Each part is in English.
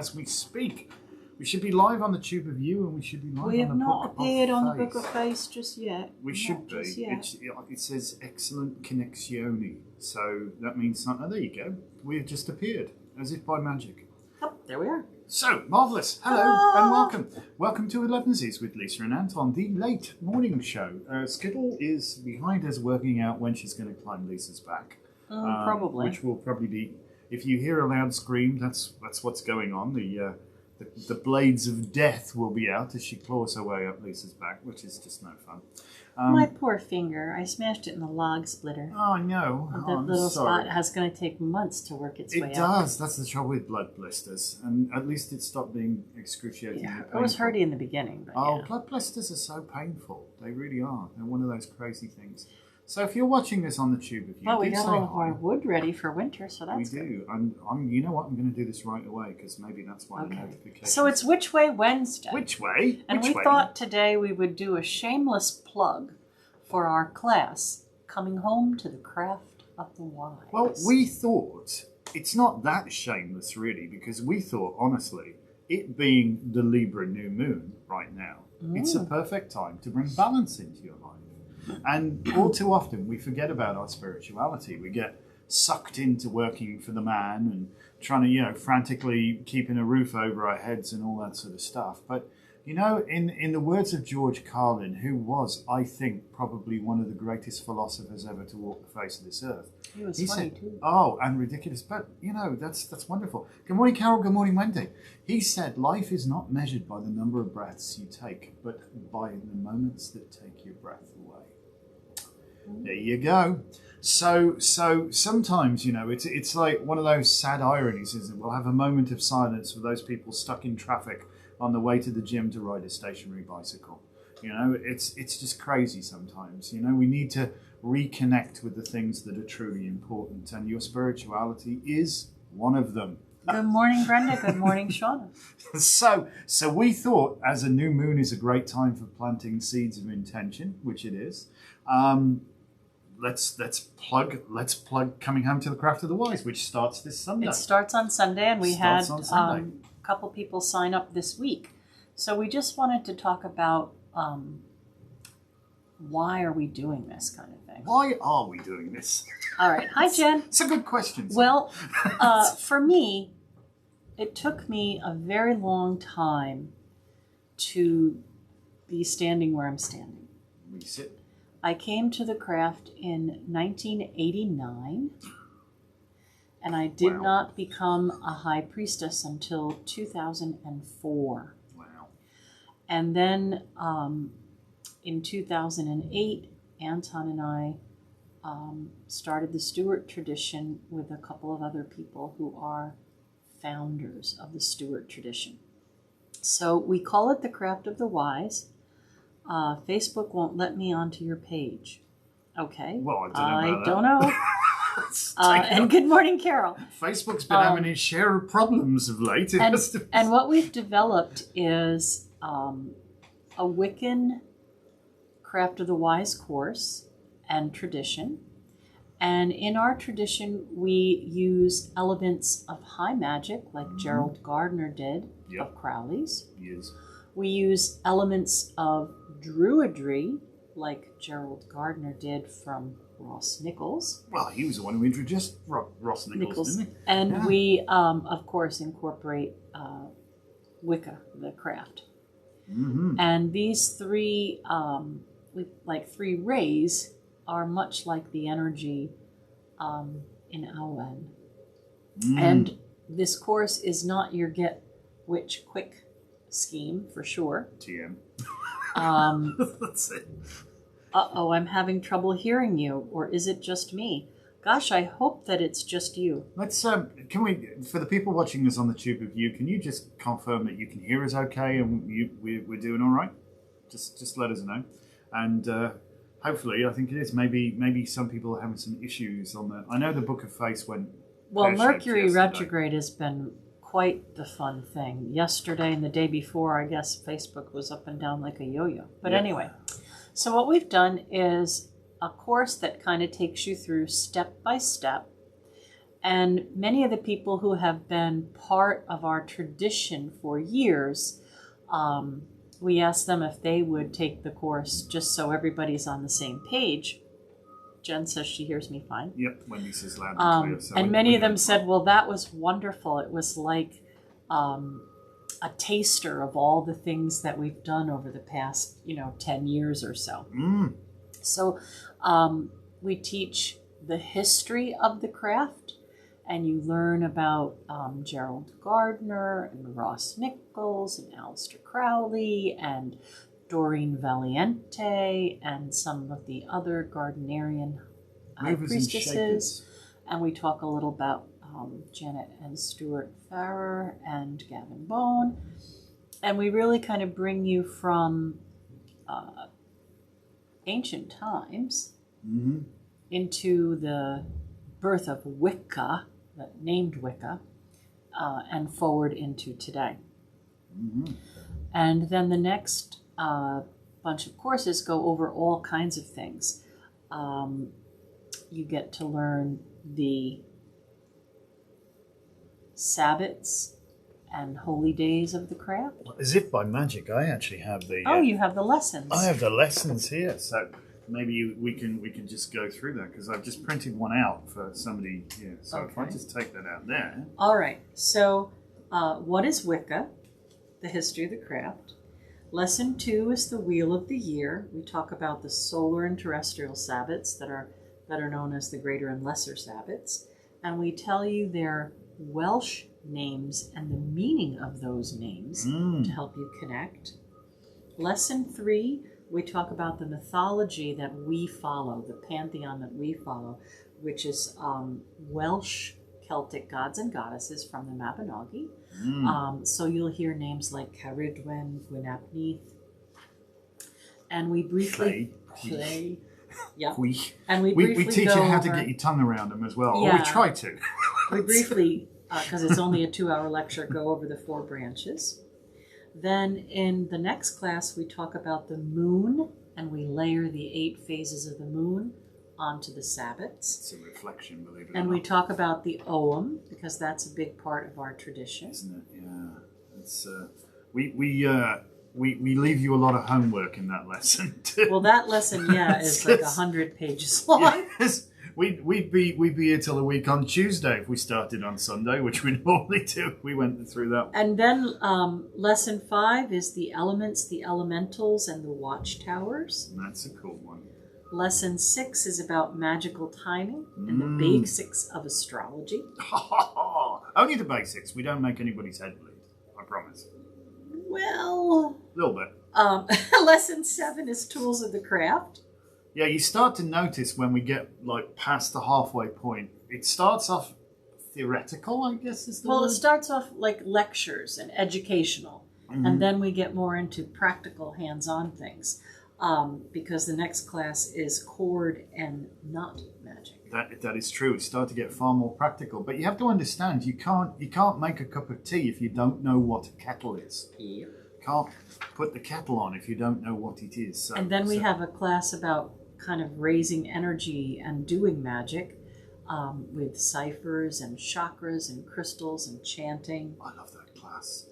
as we speak. We should be live on the Tube of You, and we should be live on the Book of Face. We have not appeared on the Book of Face just yet. We should be. It says excellent connexione, so that means oh, there you go. We have just appeared, as if by magic. Oh, there we are. So, marvellous. Hello and welcome. Welcome to Elevensies with Lisa and Anton, the late morning show. Skittle is behind us working out when she's going to climb Lisa's back. Probably. Which will probably be, if you hear a loud scream, that's what's going on. The blades of death will be out as she claws her way up Lisa's back, which is just no fun. My poor finger. I smashed it in the log splitter. Oh, no. That little spot is going to take months to work its way out. It does. That's the trouble with blood blisters. And at least it stopped being excruciating. Yeah, it was hurty in the beginning. But blood blisters are so painful. They really are. They're one of those crazy things. So if you're watching this on the Tube of You, well, we got all of our wood ready for winter, so that's good. We do. And you know what? I'm going to do this right away because maybe that's why the notification. So it's Which Way Wednesday. Which way? And we thought today we would do a shameless plug for our class, Coming Home to the Craft of the Wise. Well, we thought it's not that shameless, really, because we thought, honestly, it being the Libra New Moon right now, it's a perfect time to bring balance into your life. And all too often we forget about our spirituality. We get sucked into working for the man and trying to, frantically keeping a roof over our heads and all that sort of stuff. But, in the words of George Carlin, who was, I think, probably one of the greatest philosophers ever to walk the face of this earth. He was funny too. Oh, and ridiculous. But, that's wonderful. Good morning, Carol. Good morning, Wendy. He said, life is not measured by the number of breaths you take, but by the moments that take your breath away. There you go. So sometimes, it's like one of those sad ironies, isn't it? We'll have a moment of silence for those people stuck in traffic on the way to the gym to ride a stationary bicycle. It's just crazy sometimes. We need to reconnect with the things that are truly important, and your spirituality is one of them. Good morning, Brenda. Good morning, Shauna. So we thought, as a new moon is a great time for planting seeds of intention, which it is. Let's plug Coming Home to the Craft of the Wise, which starts this Sunday. It starts on Sunday, and we had a couple people sign up this week. So we just wanted to talk about why are we doing this kind of thing. Why are we doing this? All right. Hi, Jen. It's a good question. Well, for me, it took me a very long time to be standing where I'm standing. Resit. I came to the craft in 1989, and I did not become a high priestess until 2004. Wow. And then in 2008, Anton and I started the Stewart tradition with a couple of other people who are founders of the Stewart tradition. So we call it the Craft of the Wise. Facebook won't let me onto your page. Okay. Well, I don't know. And good morning, Carol. Facebook's been having its share of problems of late. And what we've developed is a Wiccan Craft of the Wise course and tradition. And in our tradition, we use elements of high magic, like Gerald Gardner did of Crowley's. Yes. We use elements of druidry, like Gerald Gardner did from Ross Nichols. Well, he was the one who introduced Ross Nichols, didn't he? And we, of course, incorporate Wicca, the craft. Mm-hmm. And these three, like three rays, are much like the energy in Awen. And this course is not your get witch quick scheme, for sure. TM. That's it. Uh-oh, I'm having trouble hearing you. Or is it just me? Gosh, I hope that it's just you. Let's, can we, for the people watching us on the Tube of You, can you just confirm that you can hear us okay and we're doing all right? Just let us know. And hopefully, I think it is. Maybe some people are having some issues on the... I know the Book of Face went... Well, Mercury retrograde has been quite the fun thing. Yesterday and the day before, I guess Facebook was up and down like a yo-yo. But anyway, so what we've done is a course that kind of takes you through step by step And many of the people who have been part of our tradition for years, we asked them if they would take the course just so everybody's on the same page. Jen says she hears me fine. Yep, Wendy says loud and clear. So and many of them said, well, that was wonderful. It was like a taster of all the things that we've done over the past, 10 years or so. So we teach the history of the craft, and you learn about Gerald Gardner and Ross Nichols and Aleister Crowley and Doreen Valiente and some of the other Gardnerian high priestesses. And we talk a little about Janet and Stuart Farrer and Gavin Bone. And we really kind of bring you from ancient times into the birth of Wicca, named Wicca, and forward into today. And then the next bunch of courses go over all kinds of things. You get to learn the Sabbats and holy days of the craft. As if by magic, I actually have the... Oh, you have the lessons. I have the lessons here, so maybe we can just go through that, because I've just printed one out for somebody here. So if I just take that out there... All right, so what is Wicca? The history of the craft. Lesson 2 is the Wheel of the Year. We talk about the solar and terrestrial Sabbats that are known as the Greater and Lesser Sabbats. And we tell you their Welsh names and the meaning of those names to help you connect. Lesson 3, we talk about the mythology that we follow, the pantheon that we follow, which is Welsh Celtic gods and goddesses from the Mabinogi. So you'll hear names like Caridwen, Gwynapneith. And we briefly play. Yep. And we teach you how to get your tongue around them as well. Yeah. Or we try to. We briefly, because it's only a 2-hour lecture, go over the 4 branches. Then in the next class, we talk about the moon, and we layer the 8 phases of the moon onto the Sabbats. It's a reflection, believe it or not. And we talk about the Ogham, because that's a big part of our tradition. Isn't it? Yeah. It's we leave you a lot of homework in that lesson. Well, that lesson, is like 100 pages long. Yes. We'd be here till a week on Tuesday if we started on Sunday, which we normally do. We went through that. And then lesson 5 is the elements, the elementals, and the watchtowers. And that's a cool one. Lesson 6 is about magical timing and the basics of astrology. Only the basics. We don't make anybody's head bleed. I promise. Well, a little bit. Lesson 7 is tools of the craft. Yeah, you start to notice when we get past the halfway point, it starts off theoretical, I guess is the word. It starts off like lectures and educational, and then we get more into practical hands-on things, because the next class is cord and knot magic. That is true. It starts to get far more practical, but you have to understand you can't make a cup of tea if you don't know what a kettle is. Yep. Can't put the kettle on if you don't know what it is. So, and then we have a class about kind of raising energy and doing magic, with ciphers and chakras and crystals and chanting. I love that class.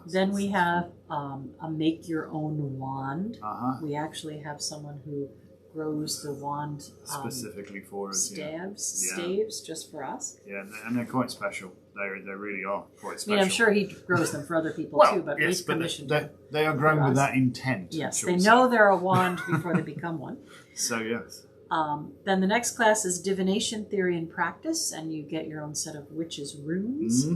Then we have a make your own wand. Uh-huh. We actually have someone who grows the wand specifically for us. Staves just for us. Yeah, and they're quite special. They really are quite special. I mean, I'm sure he grows them for other people too, but we've commissioned them. They are grown with that intent. Yes, they know they're a wand before they become one. So, yes. Then the next class is Divination, Theory, and Practice, and you get your own set of witches' runes.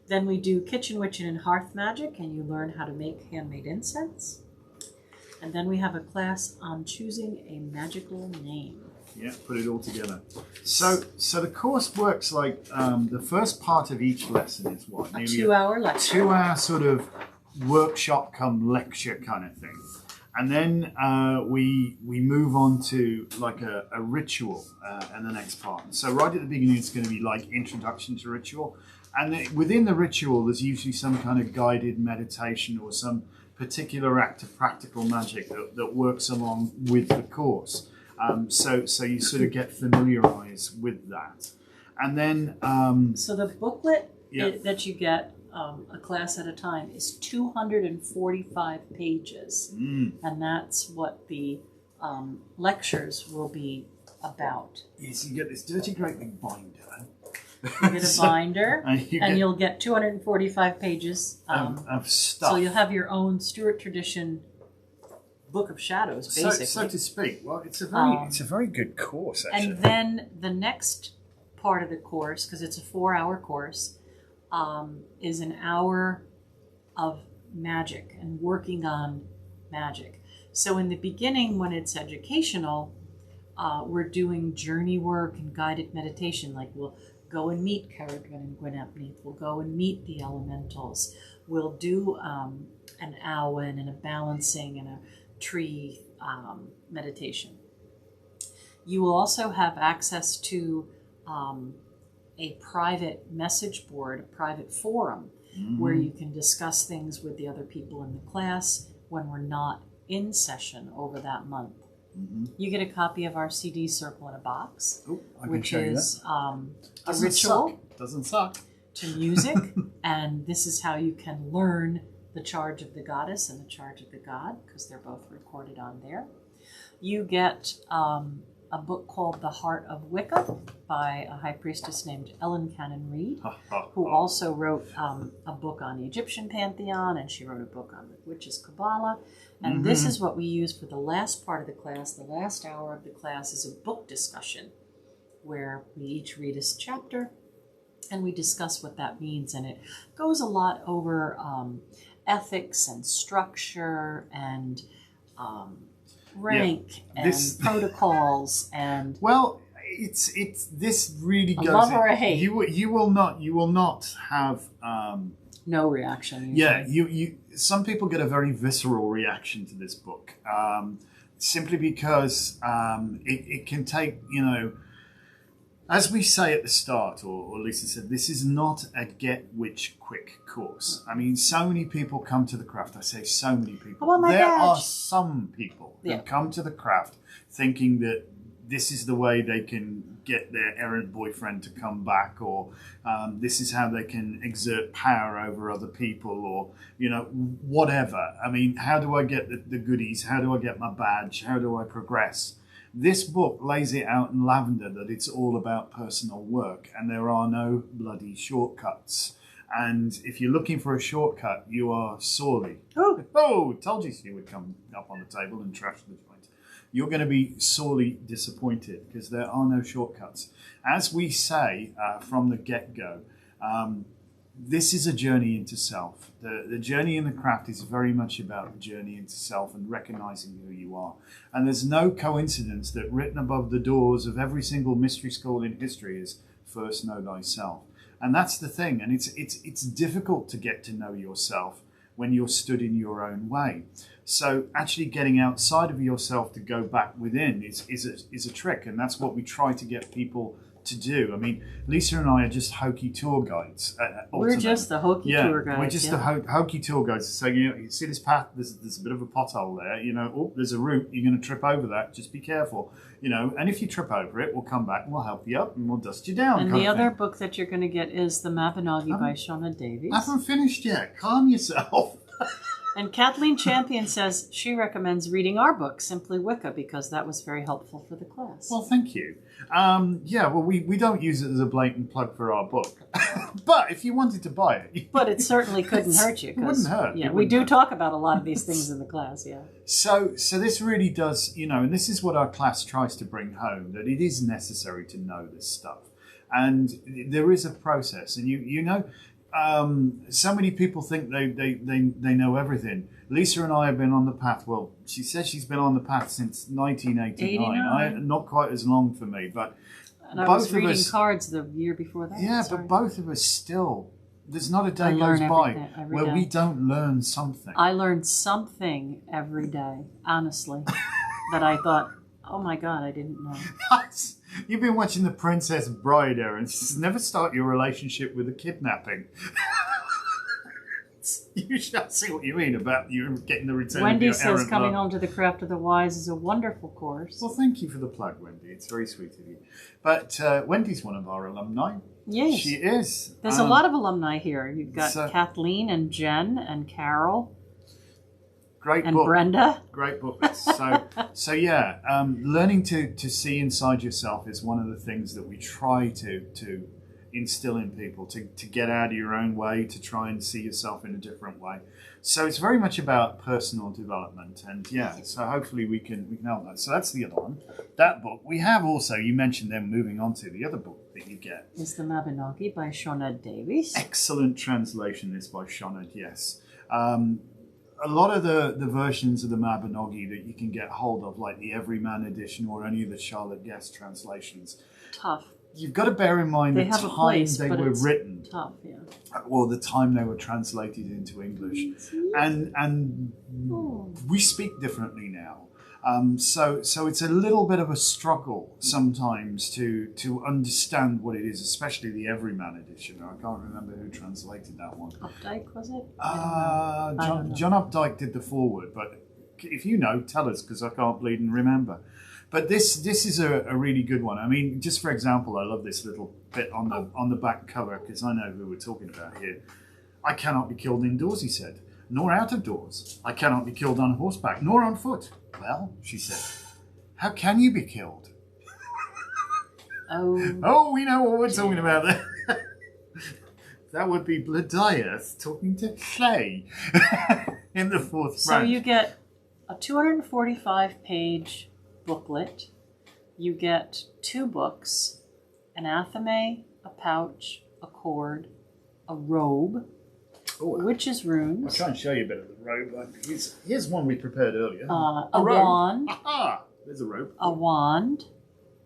Then we do Kitchen, Witching, and Hearth Magic, and you learn how to make handmade incense. And then we have a class on choosing a magical name. Yeah, put it all together. So the course works like the first part of each lesson is what? A 2-hour lecture. 2-hour sort of workshop come lecture kind of thing. And then we move on to like a ritual in the next part. So right at the beginning, it's going to be like introduction to ritual. And then within the ritual, there's usually some kind of guided meditation or some particular act of practical magic that works along with the course. So you sort of get familiarized with that. And then so the booklet Yeah. that you get, a class at a time, is 245 pages. And that's what the lectures will be about. Yes, you get this dirty great big binder. You get a binder, and you'll get 245 pages of stuff. So you'll have your own Stuart tradition book of shadows, basically. So to speak. Well, it's a very good course, actually. And then the next part of the course, because it's a 4-hour course, is an hour of magic and working on magic. So in the beginning, when it's educational, we're doing journey work and guided meditation. Like we'll go and meet Caradwen and Gwynethneith. We'll go and meet the elementals. We'll do an Awen and a balancing and a tree meditation. You will also have access to a private message board, a private forum, where you can discuss things with the other people in the class when we're not in session over that month. You get a copy of our CD Circle in a Box, which is a ritual. Doesn't suck. To music, and this is how you can learn the charge of the goddess and the charge of the god, because they're both recorded on there. You get a book called The Heart of Wicca by a high priestess named Ellen Cannon Reed, who also wrote a book on the Egyptian pantheon, and she wrote a book on the witches' Kabbalah. And this is what we use for the last part of the class. The last hour of the class is a book discussion, where we each read a chapter, and we discuss what that means. And it goes a lot over ethics and structure and rank and protocols and it's this really goes. Love or a hate. You will not have no reaction. Usually. You some people get a very visceral reaction to this book, simply because it can take, as we say at the start, or Lisa said, this is not a get witch quick course. I mean, so many people come to the craft. I say so many people. There are some people who come to the craft thinking that this is the way they can get their errant boyfriend to come back, or this is how they can exert power over other people, or, whatever. I mean, how do I get the goodies? How do I get my badge? How do I progress? This book lays it out in lavender that it's all about personal work, and there are no bloody shortcuts. And if you're looking for a shortcut, you are sorely... told you she would come up on the table and trash the joint. You're going to be sorely disappointed, because there are no shortcuts. As we say from the get-go, this is a journey into self. The journey in the craft is very much about the journey into self and recognizing who you are. And there's no coincidence that written above the doors of every single mystery school in history is first know thyself. And that's the thing. And it's difficult to get to know yourself when you're stood in your own way. So actually getting outside of yourself to go back within is a trick. And that's what we try to get people to do. I mean, Lisa and I are just hokey tour guides. We're just the hokey tour guides. We're just the hokey tour guides. So, you see this path, there's a bit of a pothole there, there's a root, you're going to trip over that, just be careful, and if you trip over it, we'll come back and we'll help you up and we'll dust you down. And the other book that you're going to get is The Mabinogi by Shauna Davies. I haven't finished yet. Calm yourself. And Kathleen Champion says she recommends reading our book, Simply Wicca, because that was very helpful for the class. Well, thank you. We don't use it as a blatant plug for our book. But if you wanted to buy it... But it certainly couldn't hurt you. It wouldn't hurt. Yeah, we do talk about a lot of these things in the class, yeah. So this really does, and this is what our class tries to bring home, that it is necessary to know this stuff. And there is a process. And so many people think they know everything. Lisa and I have been on the path. Well, she says she's been on the path since 1989. Not quite as long for me, but and I was reading cards the year before that. Yeah, but both of us still. There's not a day goes by where we don't learn something. I learned something every day, honestly, that I thought, oh my God, I didn't know. You've been watching The Princess Bride, Erin. Never start your relationship with a kidnapping. You shall see what you mean about you getting the return Wendy of your says errant coming love. home to the Craft of the Wise is a wonderful course. Well, thank you for the plug, Wendy. It's very sweet of you. But Wendy's one of our alumni. Yes. She is. There's a lot of alumni here. You've got so- Kathleen and Jen and Carol Great and book. Brenda. Great book. So yeah, learning to see inside yourself is one of the things that we try to instill in people, to get out of your own way, to try and see yourself in a different way. So it's very much about personal development, and yeah, so hopefully we can help that. So that's the other one. That book. We have also, you mentioned them, moving on to the other book that you get. Is the Mabinogi by Shauna Davies. Excellent translation, this by Shauna, yes. A lot of the versions of the Mabinogi that you can get hold of, like the Everyman edition or any of the Charlotte Guest translations, Tough. you've got to bear in mind They the have a time place, they but were it's written, tough, yeah. or the time they were translated into English, and we speak differently now. So it's a little bit of a struggle sometimes to understand what it is, especially the Everyman edition. I can't remember who translated that one. Updike, was it? I don't know. John Updike did the foreword, but if you know, tell us, because I can't bleed and remember. But this is a really good one. I mean, just for example, I love this little bit on the back cover, because I know who we're talking about here. I cannot be killed indoors, he said, nor out of doors. I cannot be killed on horseback, nor on foot. Well, she said, how can you be killed? Oh, we know what we're talking about there. That would be Bladius talking to Clay in the fourth So branch. you get a 245-page booklet. You get 2 books, an athame, a pouch, a cord, a robe, witch's I'll runes, try and show you a bit of the robe. Here's one we prepared earlier. a robe. wand, Aha! There's a robe. a wand,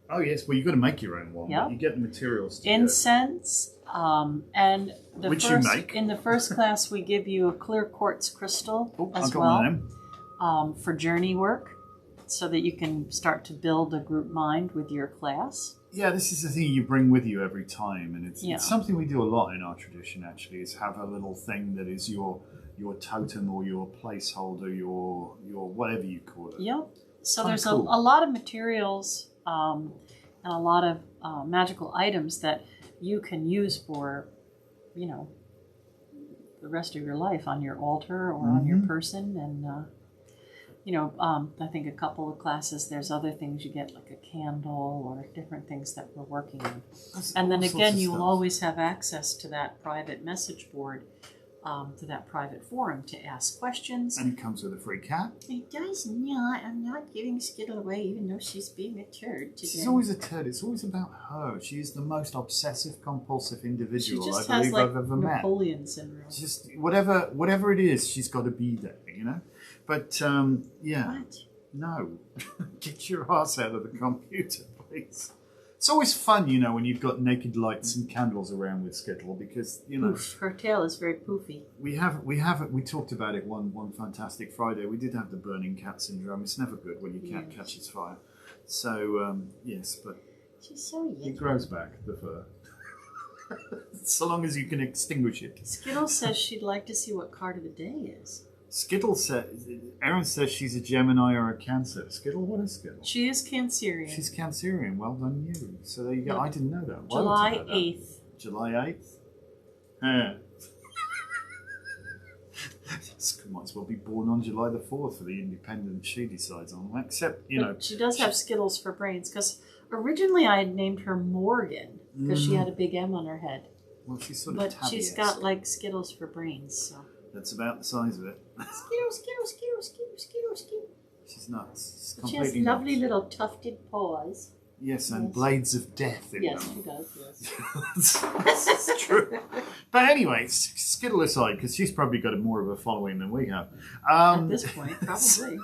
Oh, yes. Well, you've got to make your own wand. Yep. But you get the materials to do it. incense, and Which you make. in the first class we give you a clear quartz crystal I've as got one of well them. for journey work, so that you can start to build a group mind with your class. Yeah, this is the thing you bring with you every time, and it's something we do a lot in our tradition. Actually, is have a little thing that is your totem or your placeholder, your whatever you call it. Yep. So Kinda there's cool. a lot of materials and a lot of magical items that you can use for, the rest of your life on your altar or on your person. And, I think a couple of classes, there's other things you get, like a candle or different things that we're working on. And then again, you will always have access to that private message board, to that private forum to ask questions. And it comes with a free cat. It does not. I'm not giving Skittle away, even though she's being a turd today. She's always a turd. It's always about her. She is the most obsessive, compulsive individual She just I has believe like I've ever met. Napoleon syndrome. Just whatever it is, she's got to be there, But yeah, What? no, get your ass out of the computer, please. It's always fun, when you've got naked lights and candles around with Skittle, because Poof. Her tail is very poofy. we talked about it one fantastic Friday. We did have the burning cat syndrome. It's never good when your cat catches fire. So yes, but She's so it yucky. grows back, the fur. So long as you can extinguish it. Skittle says she'd like to see what card of the day is. Skittle says, Erin says she's a Gemini or a Cancer. Skittle, what is Skittle? She is Cancerian. She's Cancerian. Well done, you. So there you go. Yep. I didn't know that. Why July would you know that? 8th. July 8th? Yeah. Might as well be born on July the 4th for the independence she decides on. Except, But she does have Skittles for brains, because originally I had named her Morgan, because she had a big M on her head. Well, she's sort of But tabby-esque. she's got like Skittles for brains, so. That's about the size of it. Skittle, Skittle, Skittle, Skittle, Skittle, Skittle. She's nuts. She's She has completely lovely nuts. little tufted paws. Yes, and Yes. blades of death in Yes, them. she does, yes. This is true. But anyway, Skittle aside, because she's probably got more of a following than we have. At this point, probably.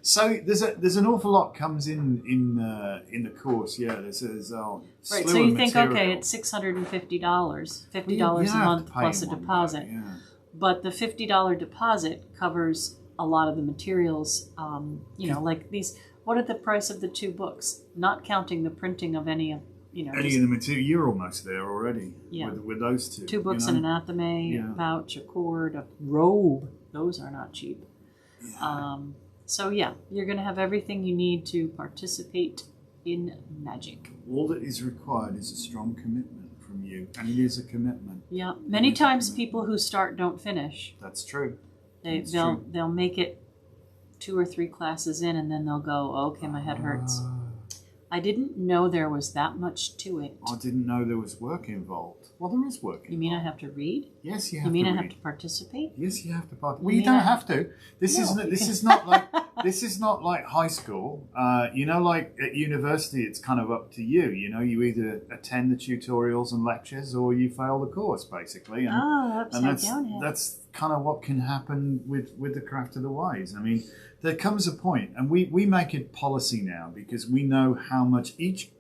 So there's an awful lot comes in the course. Yeah, there's Right, slew so you of think, material. okay, it's $650, $50 You don't a have month to pay plus a in one deposit. go, yeah. But the $50 deposit covers a lot of the materials, like these. What are the price of the 2 books? Not counting the printing of any of any of the material, you're almost there already. Yeah. With those two. 2 books, an anatheme, a pouch, a cord, a robe. Those are not cheap. Yeah. So yeah, you're going to have everything you need to participate in magic. All that is required is a strong commitment from you, and it is a commitment. Yeah. Many times people who start don't finish. That's true. They'll make it 2 or 3 classes in, and then they'll go, okay, my head hurts. I didn't know there was that much to it. I didn't know there was work involved. Well, there is work involved. You mean I have to read? Yes, you have to read. You mean I have to participate? Yes, you have to participate. Well, you don't have to. This is not like high school. Like at university, it's kind of up to you. You either attend the tutorials and lectures, or you fail the course, basically. That's kind of what can happen with the craft of the wise. I mean, there comes a point, and we make it policy now because we know how much each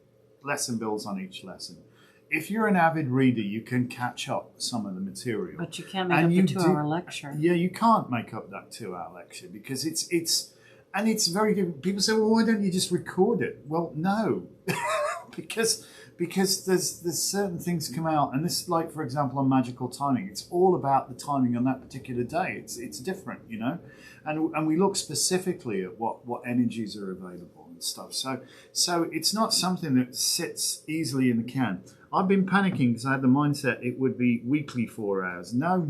lesson builds on each lesson. If you're an avid reader, you can catch up some of the material. But you can't make up the 2-hour lecture. Yeah, you can't make up that 2-hour lecture because it's very different. People say, well, why don't you just record it? Well, no, because there's certain things come out, and this, like for example, on magical timing, it's all about the timing on that particular day. It's different, and we look specifically at what energies are available and stuff. So it's not something that sits easily in the can. I've been panicking because I had the mindset it would be weekly 4 hours. No,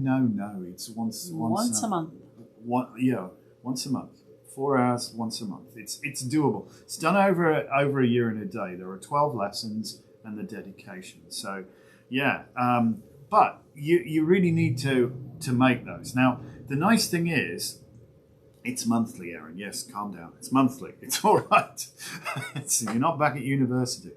it's once a month. Once a month. 4 hours once a month. It's doable. It's done over a year and a day. There are 12 lessons and the dedication. So, yeah. But you really need to make those. Now, the nice thing is, it's monthly, Erin. Yes, calm down. It's monthly. It's all right. You're not back at university.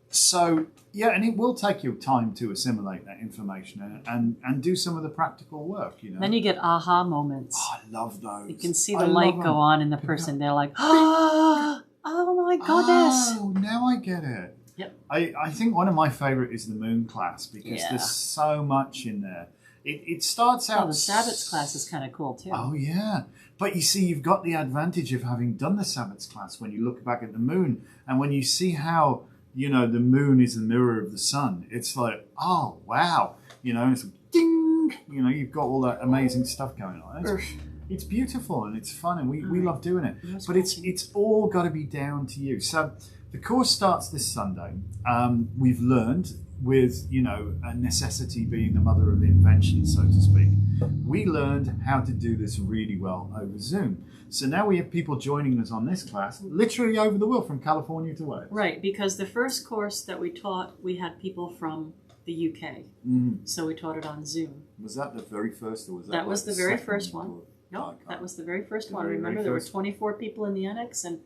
So, yeah, and it will take you time to assimilate that information and do some of the practical work, Then you get aha moments. Oh, I love those. You can see the light go on in the person. They're like, oh my goodness. Oh, now I get it. Yep. I think one of my favorite is the Moon class because there's so much in there. It starts out... Oh, the Sabbats class is kind of cool, too. Oh, yeah. But you see, you've got the advantage of having done the Sabbats class when you look back at the Moon and when you see how... the Moon is the mirror of the sun. It's like, oh, wow. It's like, ding. You've got all that amazing stuff going on. It's beautiful and it's fun and we love doing it. But it's all got to be down to you. So the course starts this Sunday. We've learned with, a necessity being the mother of invention, so to speak. We learned how to do this really well over Zoom. So now we have people joining us on this class, literally over the world, from California to Wales. Right, because the first course that we taught, we had people from the UK. So we taught it on Zoom. Was that the very first, or was that? That was the very first one. No, that was the very first one. Remember, there were 24 people in the annex and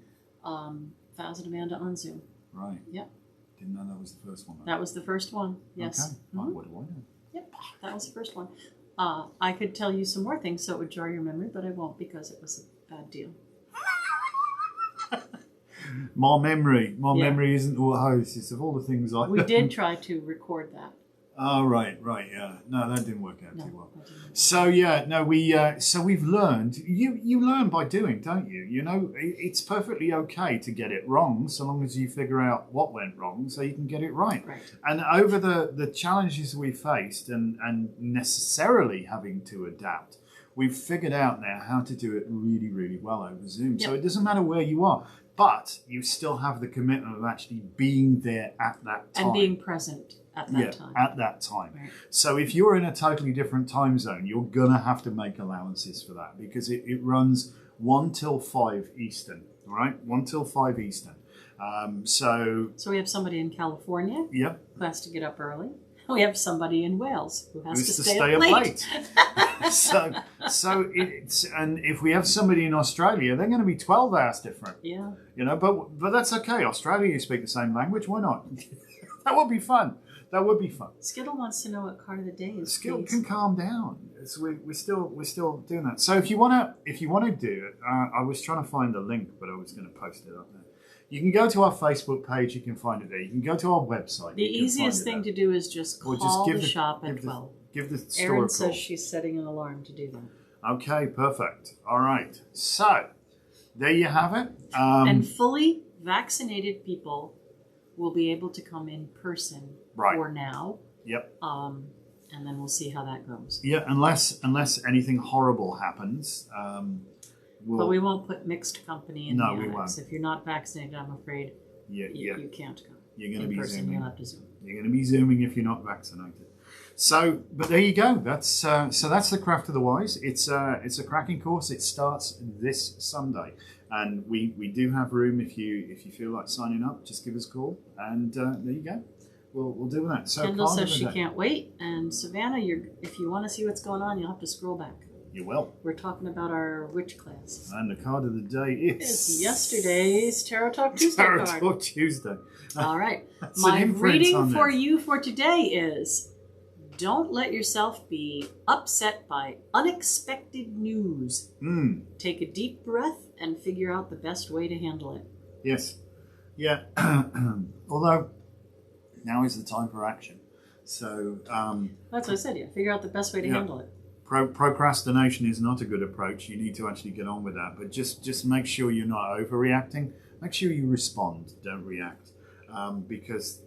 Faz and Amanda on Zoom. Right. Yep. Didn't know that was the first one. That was the first one, yes. Okay. Right, what do I know? Yep, that was the first one. I could tell you some more things so it would jar your memory, but I won't because it was a bad deal. More memory. Memory isn't all hosts. Of all the things We did try to record that. Oh, right, yeah. No, that didn't work out too well. So, we've learned. You learn by doing, don't you? It's perfectly okay to get it wrong so long as you figure out what went wrong so you can get it right. And over the challenges we faced and necessarily having to adapt, we've figured out now how to do it really, really well over Zoom. Yep. So it doesn't matter where you are, but you still have the commitment of actually being there at that time. And being present. At that time. Right. So if you're in a totally different time zone, you're going to have to make allowances for that because it runs 1 till 5 Eastern, right? 1 till 5 Eastern. So we have somebody in California who has to get up early. We have somebody in Wales who has to stay up late. so it's, and if we have somebody in Australia, they're going to be 12 hours different. Yeah. But that's okay. Australia, you speak the same language. Why not? That would be fun. That would be fun. Skittle wants to know what card of the day is. Skittle can calm down. We're still doing that. So if you wanna do it, I was trying to find the link, but I was going to post it up there. You can go to our Facebook page. You can find it there. You can go to our website. The easiest thing to do is just call the shop at 12. Give the store Erin a call. says she's setting an alarm to do that. Okay, perfect. All right. So there you have it. And fully vaccinated people will be able to come in person Right. for now. Yep. And then we'll see how that goes. Yeah, unless anything horrible happens, But we won't put mixed company in No, the we annex. won't. If you're not vaccinated, I'm afraid you can't come. You're going to in be person, zooming. you'll have to Zoom. You're going to be zooming if you're not vaccinated. So, but there you go. That's that's the Craft of the Wise. It's a cracking course. It starts this Sunday, and we do have room if you feel like signing up. Just give us a call, and there you go. We'll do that. So Kendall card of says the she day. can't wait, and Savannah, if you want to see what's going on, you'll have to scroll back. You will. We're talking about our witch class. And the card of the day is It's yesterday's Tarot Talk Tuesday Tarot card. Talk Tuesday. All right. That's an My imprint reading on for it. you for today is: don't let yourself be upset by unexpected news. Take a deep breath and figure out the best way to handle it. Yes. Yeah. Although now is the time for action. So That's what I said. Yeah, figure out the best way to handle it. Procrastination is not a good approach. You need to actually get on with that. But just make sure you're not overreacting. Make sure you respond. Don't react. Because,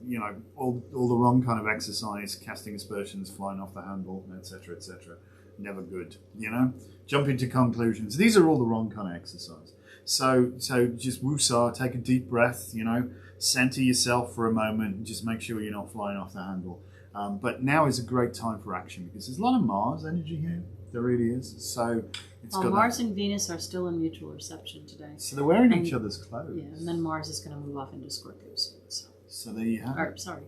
all the wrong kind of exercise, casting aspersions, flying off the handle, etc., etc., never good. Jump into conclusions. These are all the wrong kind of exercise. So just woosah, take a deep breath, center yourself for a moment, and just make sure you're not flying off the handle. But now is a great time for action because there's a lot of Mars energy here. There really is. So it's got Mars and Venus are still in mutual reception today. So they're wearing each other's clothes. Yeah, and then Mars is going to move off into Scorpio soon. So there you have it. Sorry.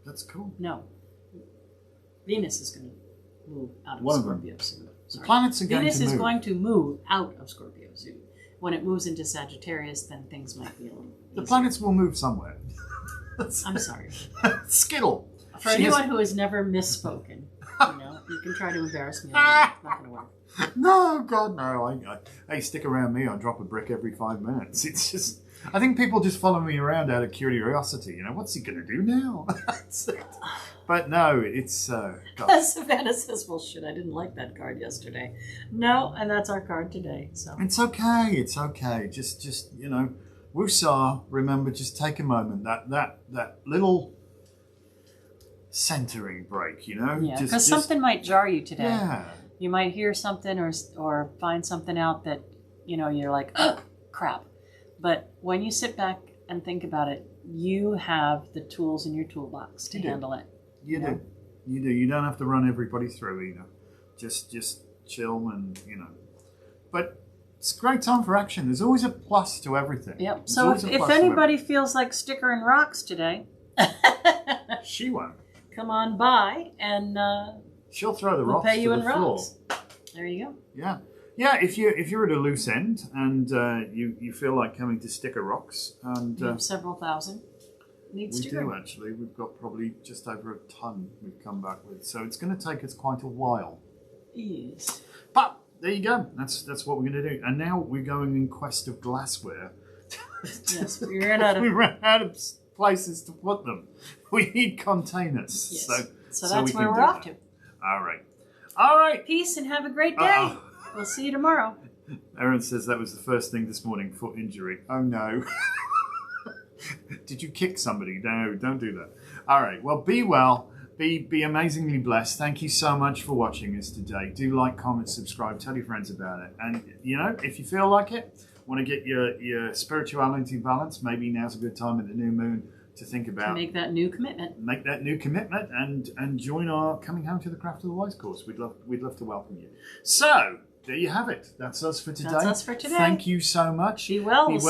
That's cool. No. Venus is going to move out of One of Scorpio soon. The planets are going Venus to move. is going to move out of Scorpio soon. When it moves into Sagittarius, then things might be a little The easier. planets will move somewhere. I'm sorry. Skittle. For anyone who has never misspoken, you can try to embarrass me. It's not going to work. No, God, no. Hey, stick around me. I drop a brick every 5 minutes. It's just... I think people just follow me around out of curiosity. What's he going to do now? But no, it's... God. Savannah says, well, shit, I didn't like that card yesterday. No, and that's our card today. So It's okay. It's okay. Just woosah. Remember, just take a moment. That little centering break, Yeah, because something might jar you today. Yeah. You might hear something or find something out that, you're like, oh, crap. But when you sit back and think about it, you have the tools in your toolbox to handle it. You do. You don't have to run everybody through either. Just chill and, But it's a great time for action. There's always a plus to everything. Yep. So if anybody feels like sticker and rocks today, she won't. Come on by and she'll throw the we'll rocks pay you to in the floor. rocks. There you go. Yeah. Yeah, if you're at a loose end and you feel like coming to sticker rocks, and We have several thousand. we do actually. We've got probably just over a ton we've come back with, so it's going to take us quite a while. Yes. But there you go. That's what we're going to do. And now we're going in quest of glassware. Yes, we ran out of. We ran out of places to put them. We need containers. Yes. So we that's can where we're do off that. to. All right. All right. Peace and have a great day. Uh-oh. We'll see you tomorrow. Erin says that was the first thing this morning, foot injury. Oh no. Did you kick somebody? No, don't do that. All right. Well, be well. Be amazingly blessed. Thank you so much for watching us today. Do like, comment, subscribe, tell your friends about it. And if you feel like it, want to get your spirituality balance, maybe now's a good time at the new moon to think about. Make that new commitment. Make that new commitment and join our Coming Home to the Craft of the Wise course. We'd love to welcome you. So there you have it. That's us for today. That's us for today. Thank you so much. Be well. Be We'll well.